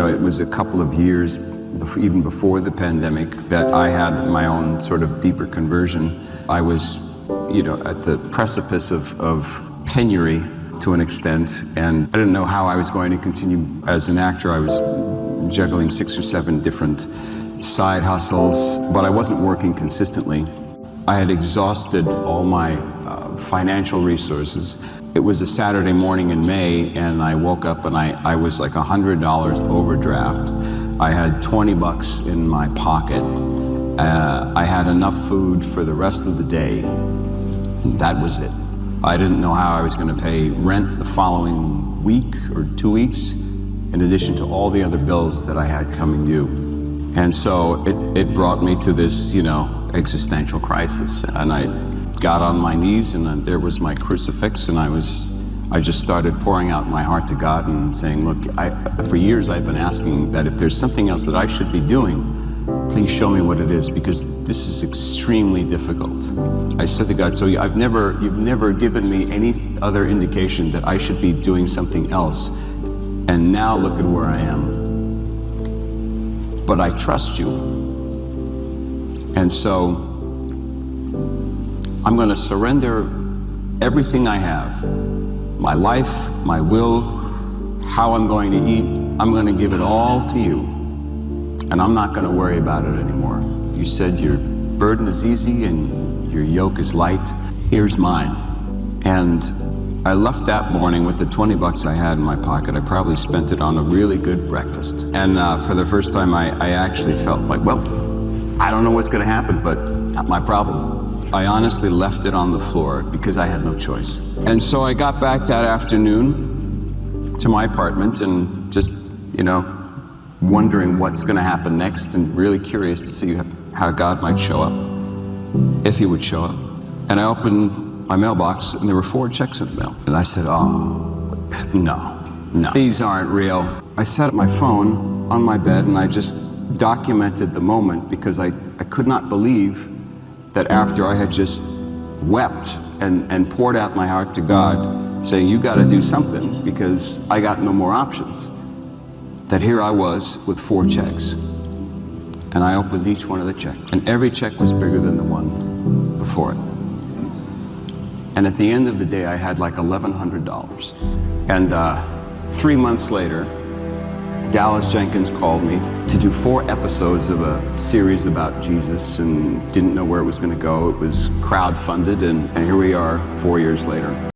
it was a couple of years, even before the pandemic, that I had my own sort of deeper conversion. I was, at the precipice of penury to an extent, and I didn't know how I was going to continue as an actor. I was juggling 6 or 7 different side hustles, but I wasn't working consistently. I had exhausted all my financial resources. It was a Saturday morning in May, and I woke up and I was like $100 overdraft. I had 20 bucks in my pocket. I had enough food for the rest of the day, and that was it. I didn't know how I was going to pay rent the following week or 2 weeks, in addition to all the other bills that I had coming due. And so it brought me to this, existential crisis. And I got on my knees, and there was my crucifix, and I just started pouring out my heart to God and saying, look, for years I've been asking that if there's something else that I should be doing, please show me what it is, because this is extremely difficult. I said to God, so you've never given me any other indication that I should be doing something else, and now look at where I am. But I trust you. And so I'm going to surrender everything I have, my life, my will, how I'm going to eat. I'm going to give it all to you, and I'm not going to worry about it anymore. You said your burden is easy and your yoke is light. Here's mine. And I left that morning with the 20 bucks I had in my pocket. I probably spent it on a really good breakfast. And for the first time, I actually felt like, well, I don't know what's going to happen, but not my problem. I honestly left it on the floor because I had no choice. And so I got back that afternoon to my apartment and just, wondering what's going to happen next, and really curious to see how God might show up, if he would show up. And I opened my mailbox, and there were 4 checks in the mail. And I said, oh, no, these aren't real. I sat at my phone on my bed, and I just documented the moment, because I could not believe that after I had just wept and poured out my heart to God, saying, you got to do something because I got no more options, that here I was with 4 checks. And I opened each one of the checks, and every check was bigger than the one before it. And at the end of the day, I had like $1,100. And 3 months later, Dallas Jenkins called me to do 4 episodes of a series about Jesus, and didn't know where it was going to go. It was crowdfunded, and here we are 4 years later.